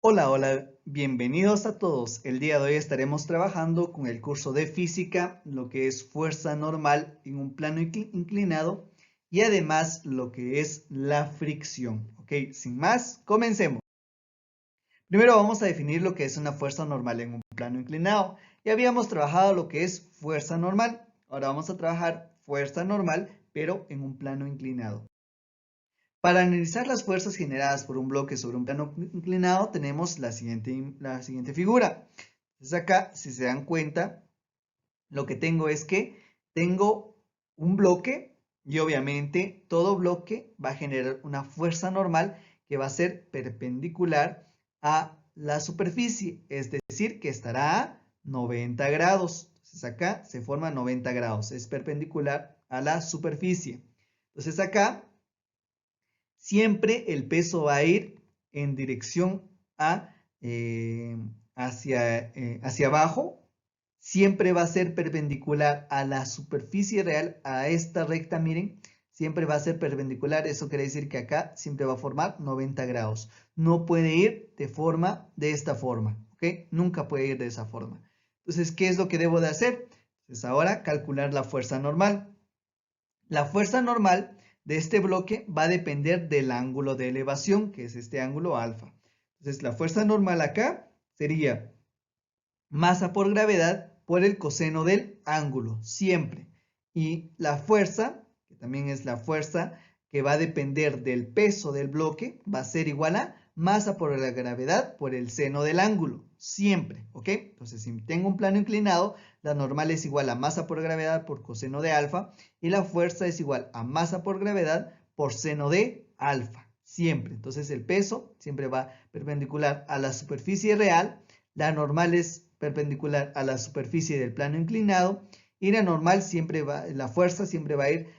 Hola, hola, bienvenidos a todos. El día de hoy estaremos trabajando con el curso de física, lo que es fuerza normal en un plano inclinado y además lo que es la fricción. Ok, sin más, comencemos. Primero vamos a definir lo que es una fuerza normal en un plano inclinado. Ya habíamos trabajado lo que es fuerza normal. Ahora vamos a trabajar fuerza normal, pero en un plano inclinado. Para analizar las fuerzas generadas por un bloque sobre un plano inclinado tenemos la siguiente figura. Entonces acá, si se dan cuenta, lo que tengo es que tengo un bloque y obviamente todo bloque va a generar una fuerza normal que va a ser perpendicular a la superficie, es decir, que estará a 90 grados. Entonces acá se forma 90 grados, es perpendicular a la superficie. Entonces acá siempre el peso va a ir en dirección hacia abajo, siempre va a ser perpendicular a la superficie real, a esta recta, miren, siempre va a ser perpendicular, eso quiere decir que acá siempre va a formar 90 grados. No puede ir de esta forma, ¿ok? Nunca puede ir de esa forma. Entonces, ¿qué es lo que debo de hacer? Entonces, ahora calcular la fuerza normal. La fuerza normal de este bloque va a depender del ángulo de elevación, que es este ángulo alfa. Entonces, la fuerza normal acá sería masa por gravedad por el coseno del ángulo, siempre. Y la fuerza, que también es la fuerza que va a depender del peso del bloque, va a ser igual a masa por la gravedad por el seno del ángulo, siempre, ¿ok? Entonces, si tengo un plano inclinado, la normal es igual a masa por gravedad por coseno de alfa y la fuerza es igual a masa por gravedad por seno de alfa, siempre. Entonces, el peso siempre va perpendicular a la superficie real, la normal es perpendicular a la superficie del plano inclinado y la fuerza siempre va a ir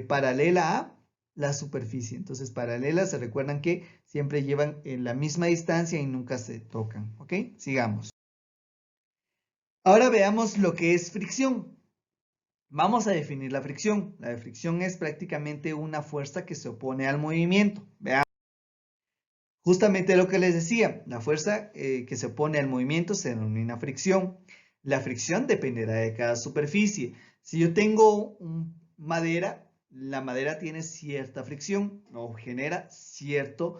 paralela a la superficie. Entonces, paralelas, se recuerdan que siempre llevan en la misma distancia y nunca se tocan. ¿Ok? Sigamos. Ahora veamos lo que es fricción. Vamos a definir la fricción. La fricción es prácticamente una fuerza que se opone al movimiento. Veamos. Justamente lo que les decía, la fuerza que se opone al movimiento se denomina fricción. La fricción dependerá de cada superficie. Si yo tengo madera, la madera tiene cierta fricción o genera cierto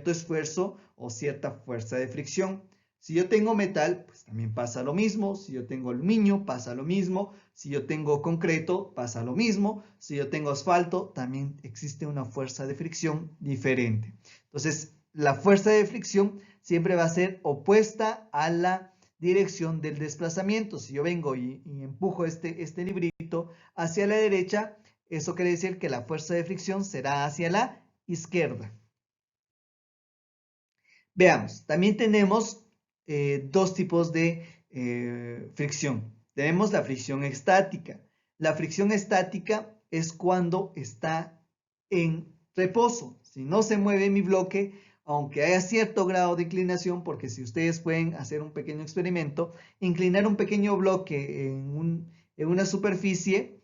esfuerzo o cierta fuerza de fricción. Si yo tengo metal, pues también pasa lo mismo. Si yo tengo aluminio, pasa lo mismo. Si yo tengo concreto, pasa lo mismo. Si yo tengo asfalto, también existe una fuerza de fricción diferente. Entonces, la fuerza de fricción siempre va a ser opuesta a la dirección del desplazamiento. Si yo vengo y empujo este librito hacia la derecha, eso quiere decir que la fuerza de fricción será hacia la izquierda. Veamos, también tenemos dos tipos de fricción. Tenemos la fricción estática. La fricción estática es cuando está en reposo. Si no se mueve mi bloque, aunque haya cierto grado de inclinación, porque si ustedes pueden hacer un pequeño experimento, inclinar un pequeño bloque en una superficie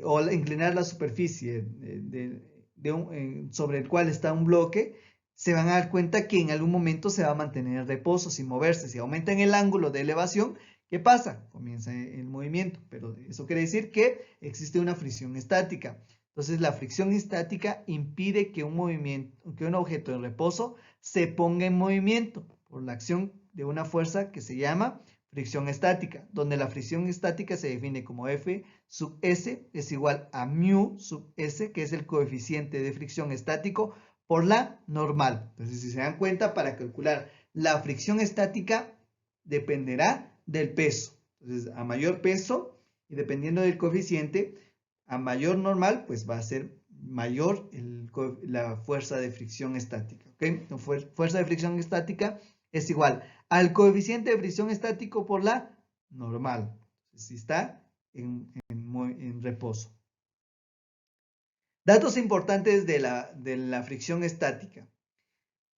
o inclinar la superficie sobre el cual está un bloque, se van a dar cuenta que en algún momento se va a mantener en reposo sin moverse. Si aumentan el ángulo de elevación, ¿qué pasa? Comienza el movimiento, pero eso quiere decir que existe una fricción estática. Entonces, la fricción estática impide que un objeto en reposo se ponga en movimiento por la acción de una fuerza que se llama fricción estática, donde la fricción estática se define como F sub S es igual a mu sub S, que es el coeficiente de fricción estático por la normal. Entonces, si se dan cuenta, para calcular la fricción estática dependerá del peso. Entonces, a mayor peso y dependiendo del coeficiente, a mayor normal, pues va a ser mayor la fuerza de fricción estática. ¿Okay? Fuerza de fricción estática es igual al coeficiente de fricción estático por la normal. Entonces, si está en reposo. Datos importantes de la fricción estática.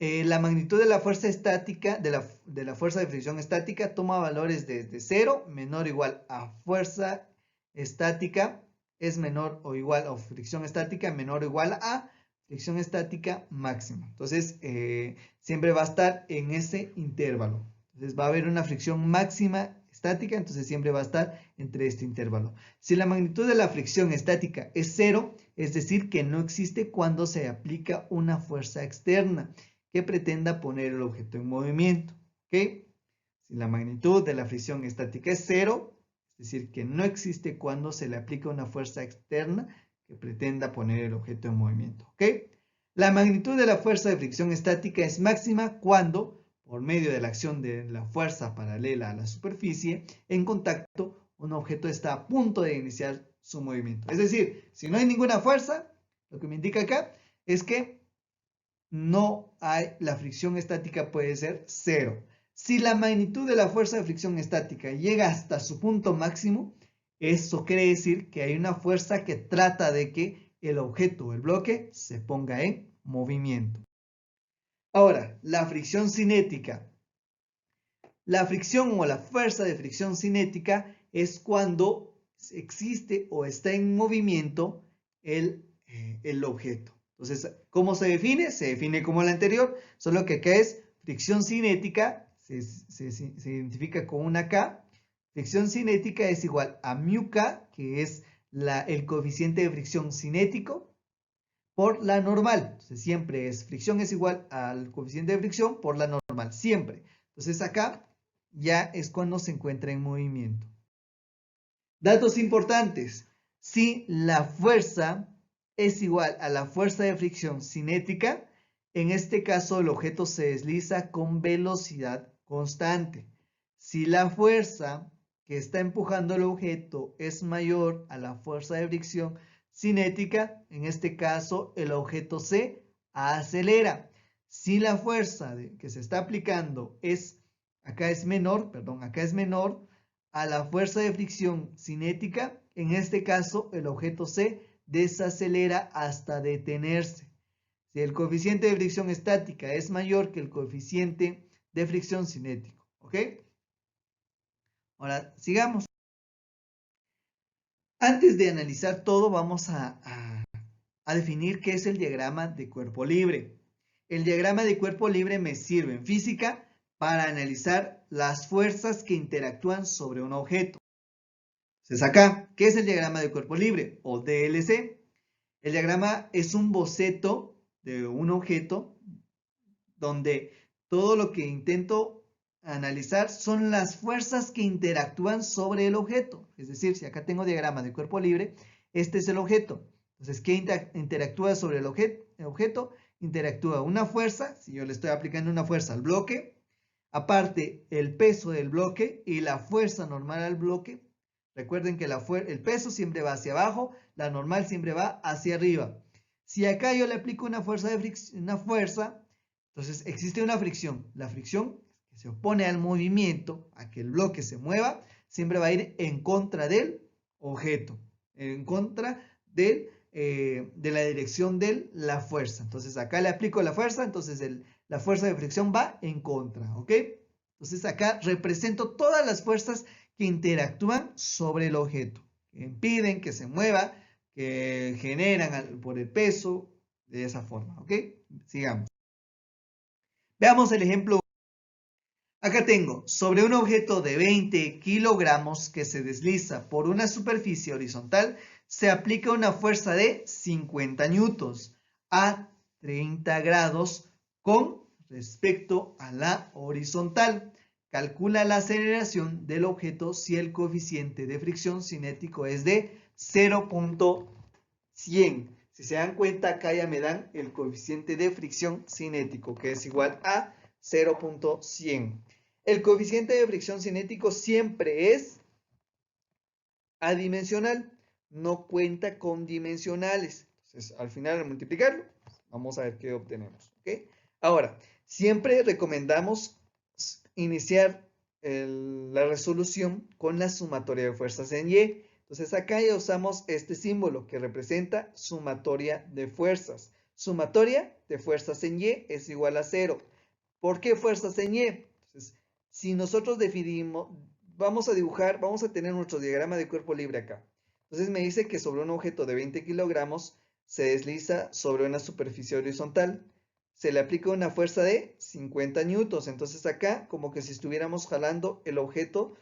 La magnitud de la fuerza estática, de la fuerza de fricción estática, toma valores desde 0, menor o igual a fuerza estática, es menor o igual, o fricción estática menor o igual a fricción estática máxima. Entonces, siempre va a estar en ese intervalo. Entonces, va a haber una fricción máxima estática, entonces siempre va a estar entre este intervalo. Si la magnitud de la fricción estática es 0, es decir, que no existe cuando se aplica una fuerza externa que pretenda poner el objeto en movimiento. ¿Ok? Si la magnitud de la fricción estática es 0, es decir, que no existe cuando se le aplica una fuerza externa que pretenda poner el objeto en movimiento. ¿Ok? La magnitud de la fuerza de fricción estática es máxima cuando, por medio de la acción de la fuerza paralela a la superficie, en contacto, un objeto está a punto de iniciar su movimiento. Es decir, si no hay ninguna fuerza, lo que me indica acá es que no hay, la fricción estática puede ser 0. Si la magnitud de la fuerza de fricción estática llega hasta su punto máximo, eso quiere decir que hay una fuerza que trata de que el objeto o el bloque se ponga en movimiento. Ahora, la fricción cinética. La fricción o la fuerza de fricción cinética es cuando existe o está en movimiento el objeto. Entonces, ¿cómo se define? Se define como la anterior, solo que acá es fricción cinética, se identifica con una K. Fricción cinética es igual a μK, que es el coeficiente de fricción cinético, por la normal. Entonces, siempre es fricción es igual al coeficiente de fricción por la normal, siempre. Entonces, acá ya es cuando se encuentra en movimiento. Datos importantes. Si la fuerza es igual a la fuerza de fricción cinética, en este caso el objeto se desliza con velocidad constante. Si la fuerza que está empujando el objeto es mayor a la fuerza de fricción cinética, en este caso el objeto se acelera. Si la fuerza que se está aplicando acá es menor a la fuerza de fricción cinética, en este caso el objeto se desacelera hasta detenerse. Si el coeficiente de fricción estática es mayor que el coeficiente de fricción cinético, ¿ok? Ahora, sigamos. Antes de analizar todo, vamos a definir qué es el diagrama de cuerpo libre. El diagrama de cuerpo libre me sirve en física para analizar las fuerzas que interactúan sobre un objeto. Entonces acá, ¿qué es el diagrama de cuerpo libre o DLC? El diagrama es un boceto de un objeto donde todo lo que intento analizar son las fuerzas que interactúan sobre el objeto. Es decir, si acá tengo diagrama de cuerpo libre, este es el objeto. Entonces, ¿qué interactúa sobre el objeto? Interactúa una fuerza, si yo le estoy aplicando una fuerza al bloque, aparte el peso del bloque y la fuerza normal al bloque. Recuerden que el peso siempre va hacia abajo, la normal siempre va hacia arriba. Si acá yo le aplico una fuerza, entonces existe una fricción. La fricción que se opone al movimiento, a que el bloque se mueva, siempre va a ir en contra del objeto, en contra de la dirección de la fuerza. Entonces acá le aplico la fuerza, entonces la fuerza de fricción va en contra, ¿ok? Entonces acá represento todas las fuerzas que interactúan sobre el objeto, que impiden que se mueva, que generan por el peso, de esa forma, ¿ok? Sigamos. Veamos el ejemplo. Acá tengo, sobre un objeto de 20 kilogramos que se desliza por una superficie horizontal, se aplica una fuerza de 50 newtons a 30 grados con respecto a la horizontal. Calcula la aceleración del objeto si el coeficiente de fricción cinético es de 0.100. Si se dan cuenta, acá ya me dan el coeficiente de fricción cinético, que es igual a 0.100. El coeficiente de fricción cinético siempre es adimensional, no cuenta con dimensionales. Entonces, al final, al multiplicarlo, vamos a ver qué obtenemos. ¿Okay? Ahora, siempre recomendamos iniciar la resolución con la sumatoria de fuerzas en Y. Entonces, acá ya usamos este símbolo que representa sumatoria de fuerzas. Sumatoria de fuerzas en Y es igual a 0. ¿Por qué fuerzas en Y? Entonces, si nosotros definimos, vamos a tener nuestro diagrama de cuerpo libre acá. Entonces me dice que sobre un objeto de 20 kilogramos se desliza sobre una superficie horizontal. Se le aplica una fuerza de 50 newtons. Entonces acá, como que si estuviéramos jalando el objeto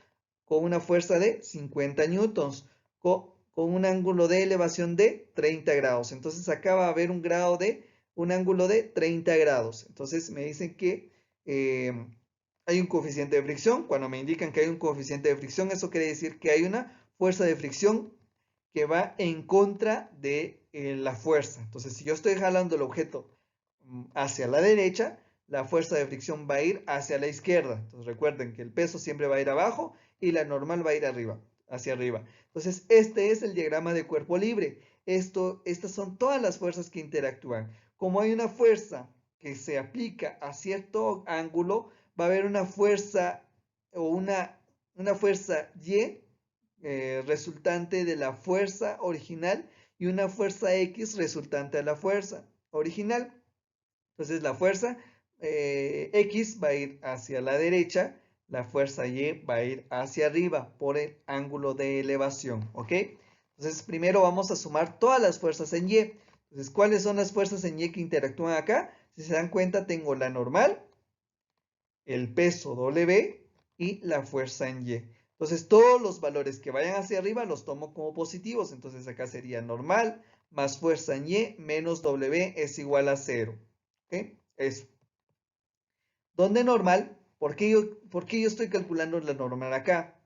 con una fuerza de 50 newtons, con un ángulo de elevación de 30 grados. Entonces acá va a haber un ángulo de 30 grados. Entonces me dicen que hay un coeficiente de fricción. Cuando me indican que hay un coeficiente de fricción, eso quiere decir que hay una fuerza de fricción que va en contra de la fuerza. Entonces, si yo estoy jalando el objeto hacia la derecha, la fuerza de fricción va a ir hacia la izquierda. Entonces, recuerden que el peso siempre va a ir abajo y la normal va a ir arriba, hacia arriba. Entonces, este es el diagrama de cuerpo libre. Estas son todas las fuerzas que interactúan. Como hay una fuerza que se aplica a cierto ángulo, va a haber una fuerza o una fuerza Y resultante de la fuerza original y una fuerza X resultante de la fuerza original. Entonces la fuerza X va a ir hacia la derecha, la fuerza Y va a ir hacia arriba por el ángulo de elevación, ¿ok? Entonces primero vamos a sumar todas las fuerzas en Y. Entonces, ¿cuáles son las fuerzas en Y que interactúan acá? Si se dan cuenta, tengo la normal, el peso W y la fuerza en Y. Entonces, todos los valores que vayan hacia arriba los tomo como positivos. Entonces, acá sería normal más fuerza en Y menos W es igual a 0. ¿Ok? Eso. ¿Dónde normal? ¿Por qué yo estoy calculando la normal acá?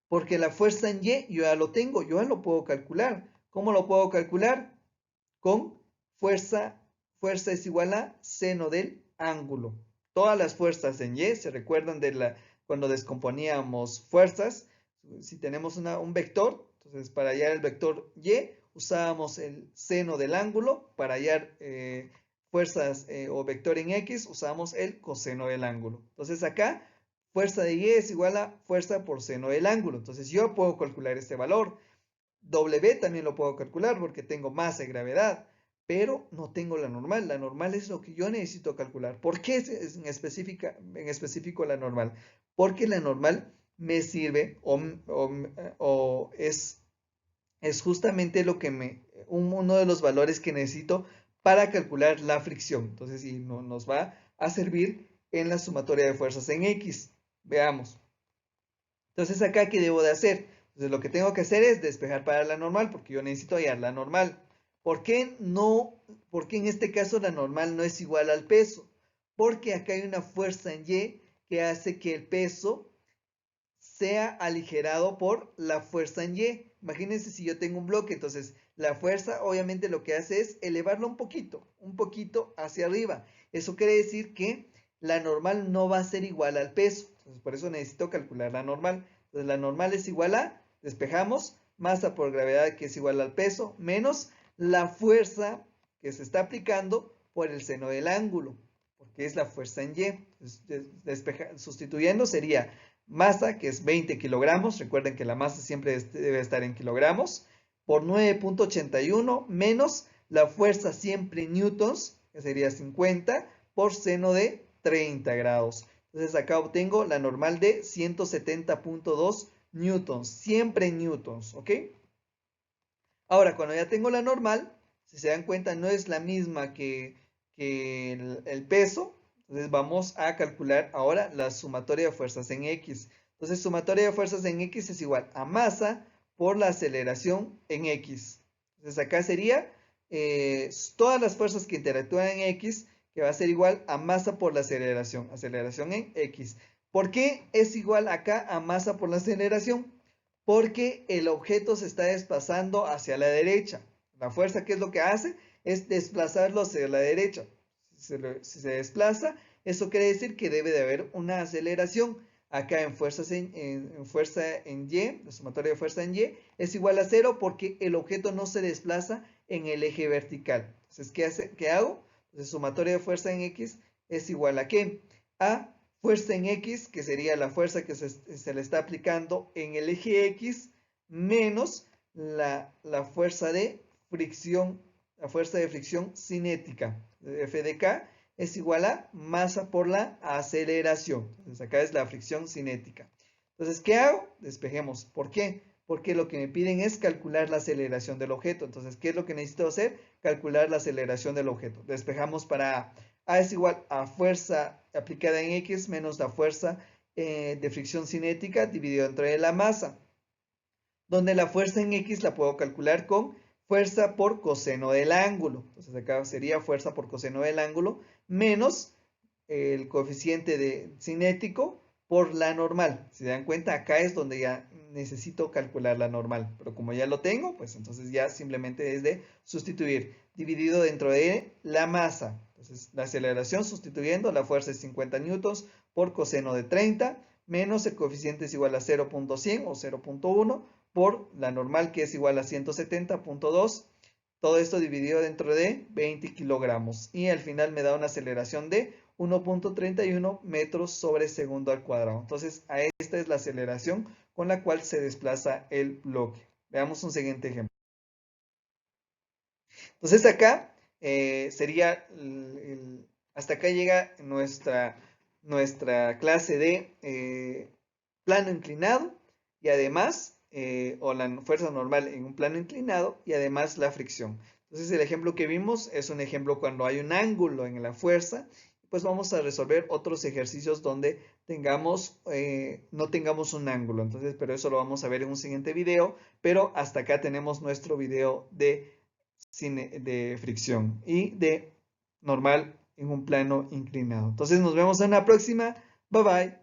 Porque la fuerza en Y yo ya lo tengo, yo ya lo puedo calcular. ¿Cómo lo puedo calcular? Con fuerza es igual a seno del ángulo. Todas las fuerzas en Y, ¿se recuerdan cuando descomponíamos fuerzas? Si tenemos un vector, entonces para hallar el vector Y usábamos el seno del ángulo, para hallar fuerzas o vector en X usábamos el coseno del ángulo. Entonces acá fuerza de Y es igual a fuerza por seno del ángulo. Entonces yo puedo calcular este valor. W también lo puedo calcular porque tengo masa y gravedad, pero no tengo la normal. La normal es lo que yo necesito calcular. ¿Por qué es en específico la normal? Porque la normal me sirve o es justamente uno de los valores que necesito para calcular la fricción. Entonces, sí, nos va a servir en la sumatoria de fuerzas en X. Veamos. Entonces, acá, ¿qué debo de hacer? Entonces, lo que tengo que hacer es despejar para la normal, porque yo necesito hallar la normal. ¿Por qué en este caso la normal no es igual al peso? Porque acá hay una fuerza en Y que hace que el peso sea aligerado por la fuerza en Y. Imagínense si yo tengo un bloque, entonces la fuerza obviamente lo que hace es elevarlo un poquito hacia arriba. Eso quiere decir que la normal no va a ser igual al peso. Entonces por eso necesito calcular la normal. Entonces la normal es igual a, despejamos, masa por gravedad que es igual al peso, menos la fuerza que se está aplicando por el seno del ángulo, porque es la fuerza en Y. Entonces, sustituyendo sería masa, que es 20 kilogramos, recuerden que la masa siempre debe estar en kilogramos, por 9.81 menos la fuerza siempre en newtons, que sería 50, por seno de 30 grados. Entonces acá obtengo la normal de 170.2 newtons, siempre en newtons, ¿ok? Ahora, cuando ya tengo la normal, si se dan cuenta, no es la misma que el peso. Entonces vamos a calcular ahora la sumatoria de fuerzas en X. Entonces, sumatoria de fuerzas en X es igual a masa por la aceleración en X. Entonces acá sería todas las fuerzas que interactúan en X, que va a ser igual a masa por la aceleración en X. ¿Por qué es igual acá a masa por la aceleración? Porque el objeto se está desplazando hacia la derecha. La fuerza, ¿qué es lo que hace? Es desplazarlo hacia la derecha. Si se desplaza, eso quiere decir que debe de haber una aceleración. Acá en fuerza en Y, la sumatoria de fuerza en Y, es igual a 0 porque el objeto no se desplaza en el eje vertical. Entonces, ¿qué hago? Entonces, sumatoria de fuerza en X es igual a ¿qué? A fuerza en X, que sería la fuerza que se le está aplicando en el eje X, menos la fuerza de fricción cinética. F de K es igual a masa por la aceleración. Entonces acá es la fricción cinética. Entonces, ¿qué hago? Despejemos. ¿Por qué? porque lo que me piden es calcular la aceleración del objeto. Entonces, ¿qué es lo que necesito hacer? Calcular la aceleración del objeto. Despejamos para A. A es igual a fuerza aplicada en X menos la fuerza de fricción cinética dividido entre la masa, donde la fuerza en X la puedo calcular con fuerza por coseno del ángulo. Entonces acá sería fuerza por coseno del ángulo menos el coeficiente de cinético por la normal. Si se dan cuenta, acá es donde ya necesito calcular la normal, pero como ya lo tengo, pues entonces ya simplemente es de sustituir, dividido dentro de la masa. Entonces la aceleración sustituyendo, la fuerza es 50 newtons por coseno de 30, menos el coeficiente es igual a 0.100 o 0.1 por la normal que es igual a 170.2. Todo esto dividido dentro de 20 kilogramos. Y al final me da una aceleración de 1.31 metros sobre segundo al cuadrado. Entonces, esta es la aceleración con la cual se desplaza el bloque. Veamos un siguiente ejemplo. Entonces, acá sería, hasta acá llega nuestra clase de plano inclinado y además, o la fuerza normal en un plano inclinado y además la fricción. Entonces, el ejemplo que vimos es un ejemplo cuando hay un ángulo en la fuerza. Pues vamos a resolver otros ejercicios donde no tengamos un ángulo. Entonces, pero eso lo vamos a ver en un siguiente video. Pero hasta acá tenemos nuestro video de fricción y de normal en un plano inclinado. Entonces, nos vemos en la próxima. Bye bye.